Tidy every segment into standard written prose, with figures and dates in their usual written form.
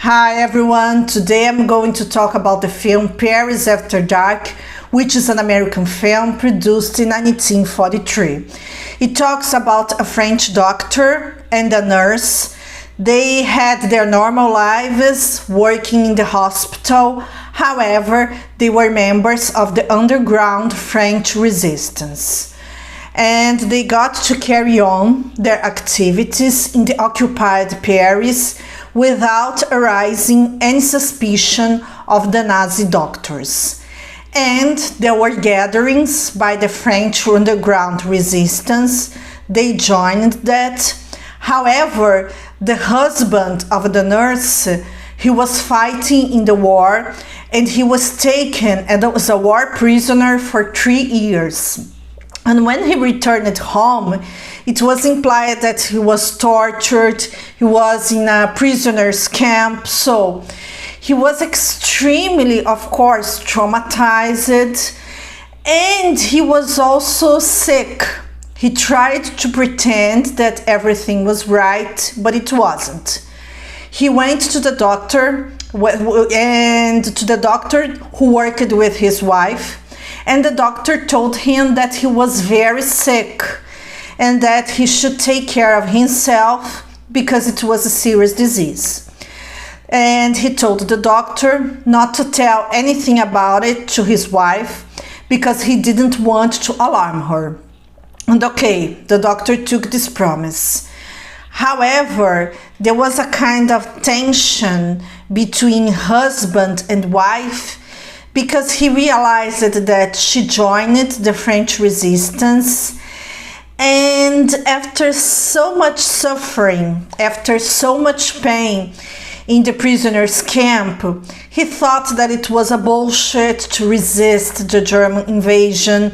Hi everyone, today I'm going to talk about the film Paris After Dark, which is an American film produced in 1943. It talks about a French doctor and a nurse. They had their normal lives working in the hospital. However, they were members of the underground French resistance. And they got to carry on their activities in the occupied Paris without arousing any suspicion of the Nazi doctors. And there were gatherings by the French underground resistance. They joined that. However, the husband of the nurse, he was fighting in the war and he was taken and was a war prisoner for 3 years. And when he returned home, it was implied that he was tortured, he was in a prisoner's camp, so he was extremely, of course, traumatized, and he was also sick. He tried to pretend that everything was right, but it wasn't. He went to the doctor, who worked with his wife, and the doctor told him that he was very sick and that he should take care of himself because it was a serious disease. And he told the doctor not to tell anything about it to his wife because he didn't want to alarm her. And okay, the doctor took this promise. However, there was a kind of tension between husband and wife because he realized that she joined the French resistance, and after so much suffering, after so much pain in the prisoners' camp, he thought that it was a bullshit to resist the German invasion,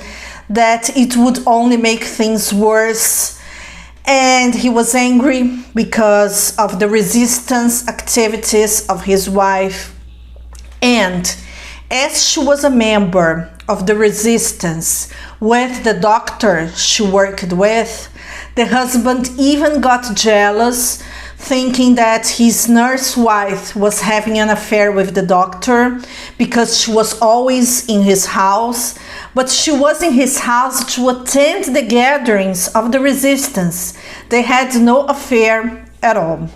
that it would only make things worse, and he was angry because of the resistance activities of his wife. And as she was a member of the resistance with the doctor she worked with, the husband even got jealous, thinking that his nurse wife was having an affair with the doctor because she was always in his house, but she was in his house to attend the gatherings of the resistance. They had no affair at all.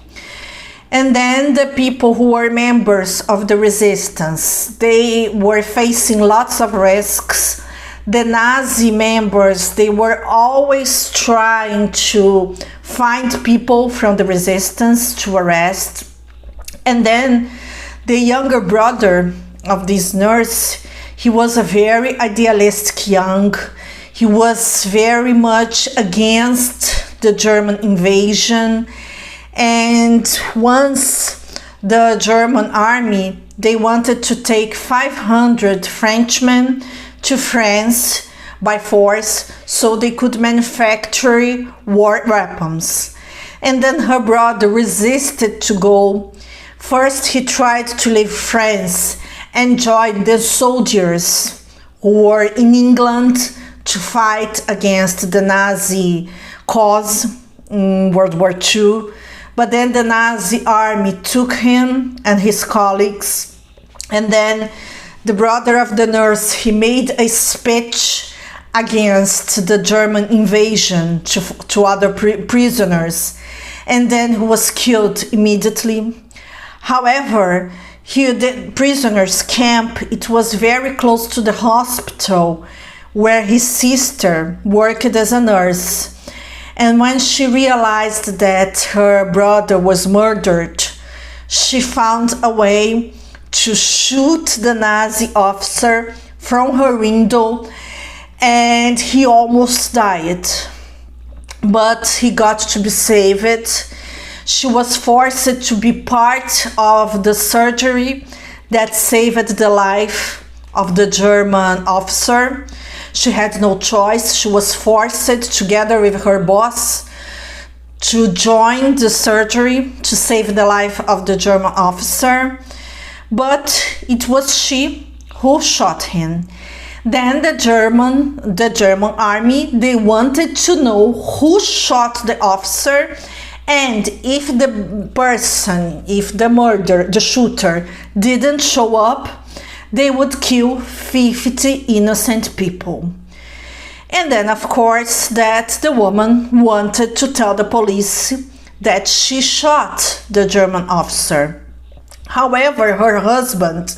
And then the people who were members of the resistance, they were facing lots of risks. The Nazi members, they were always trying to find people from the resistance to arrest. And then the younger brother of this nurse, he was a very idealistic young. He was very much against the German invasion. And once the German army, they wanted to take 500 Frenchmen to France by force so they could manufacture war weapons. And then her brother resisted to go. First he tried to leave France and join the soldiers who were in England to fight against the Nazi cause in World War II. But then the Nazi army took him and his colleagues, and then the brother of the nurse, he made a speech against the German invasion to other prisoners, and then he was killed immediately. However, the prisoners' camp, it was very close to the hospital where his sister worked as a nurse. And when she realized that her brother was murdered, she found a way to shoot the Nazi officer from her window, and he almost died. But he got to be saved. She was forced to be part of the surgery that saved the life of the German officer. She had no choice. She was forced, together with her boss, to join the surgery to save the life of the German officer. But it was she who shot him. Then the German army, they wanted to know who shot the officer And if the shooter didn't show up, they would kill 50 innocent people. And then, of course, that the woman wanted to tell the police that she shot the German officer. However, her husband,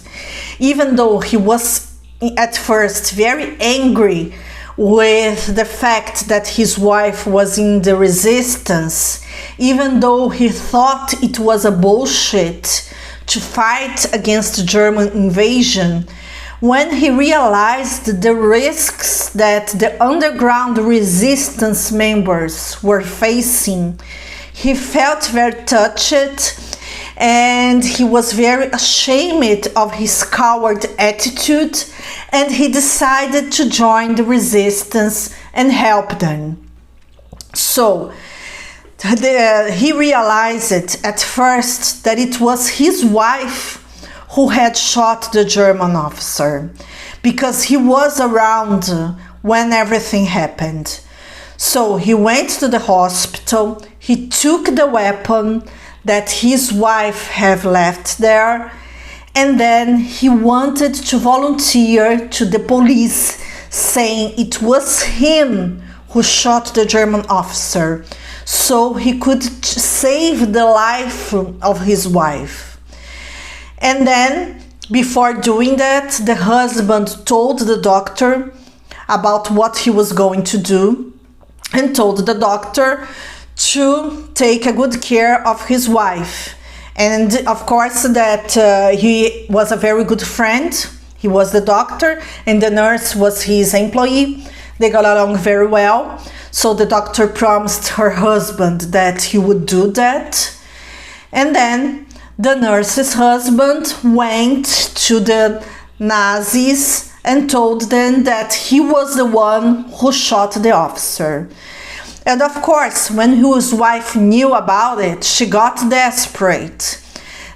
even though he was at first very angry with the fact that his wife was in the resistance, even though he thought it was a bullshit to fight against German invasion, when he realized the risks that the underground resistance members were facing, he felt very touched, and he was very ashamed of his coward attitude, and he decided to join the resistance and help them. So he realized at first that it was his wife who had shot the German officer, because he was around when everything happened. So he went to the hospital, he took the weapon that his wife had left there, and then he wanted to volunteer to the police, saying it was him who shot the German officer, so he could save the life of his wife. And then, before doing that, the husband told the doctor about what he was going to do, and told the doctor to take a good care of his wife. And of course that he was a very good friend. He was the doctor and the nurse was his employee. They got along very well. So the doctor promised her husband that he would do that. And then the nurse's husband went to the Nazis and told them that he was the one who shot the officer. And of course, when his wife knew about it, she got desperate.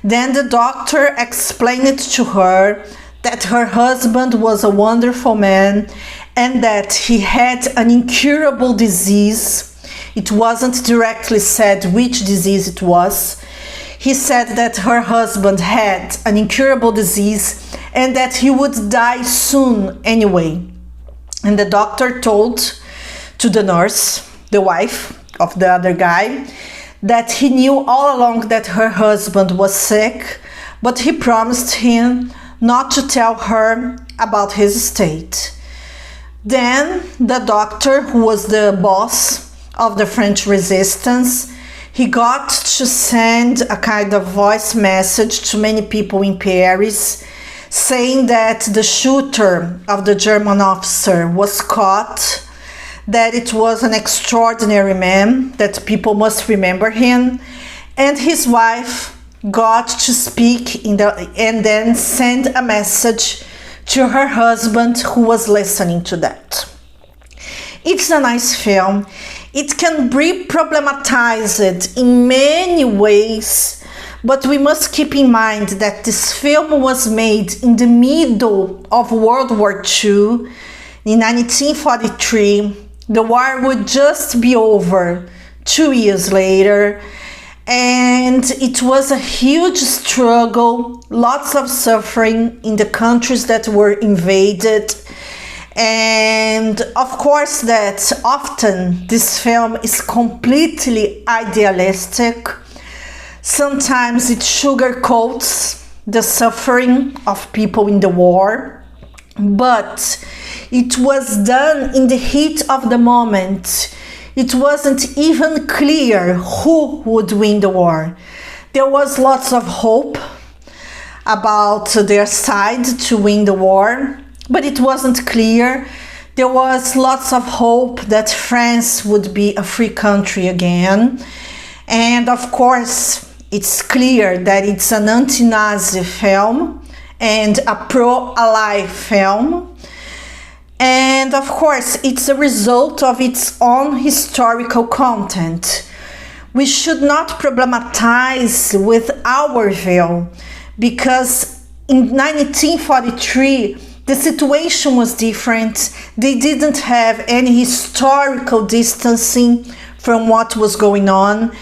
Then the doctor explained to her that her husband was a wonderful man and that he had an incurable disease. It wasn't directly said which disease it was. He said that her husband had an incurable disease and that he would die soon anyway. And the doctor told to the nurse, the wife of the other guy, that he knew all along that her husband was sick, but he promised him not to tell her about his state. Then the doctor, who was the boss of the French resistance, he got to send a kind of voice message to many people in Paris, saying that the shooter of the German officer was caught, that it was an extraordinary man, that people must remember him, and his wife got to speak and then send a message to her husband, who was listening to that. It's a nice film. It can be problematized in many ways, but we must keep in mind that this film was made in the middle of World War II. In 1943, the war would just be over 2 years later, and it was a huge struggle, lots of suffering in the countries that were invaded. And of course that often this film is completely idealistic. Sometimes it sugarcoats the suffering of people in the war, but it was done in the heat of the moment. It wasn't even clear who would win the war. There was lots of hope about their side to win the war, but it wasn't clear. There was lots of hope that France would be a free country again. And of course, it's clear that it's an anti-Nazi film and a pro-Ally film. And of course, it's a result of its own historical content. We should not problematize with our view, because in 1943, the situation was different. They didn't have any historical distancing from what was going on.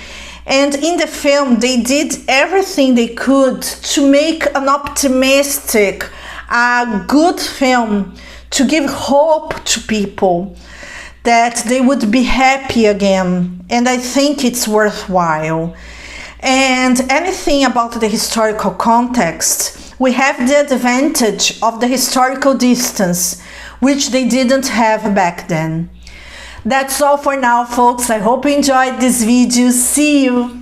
And in the film, they did everything they could to make an optimistic, a good film, to give hope to people that they would be happy again. And I think it's worthwhile. And anything about the historical context, we have the advantage of the historical distance, which they didn't have back then. That's all for now, folks. I hope you enjoyed this video. See you!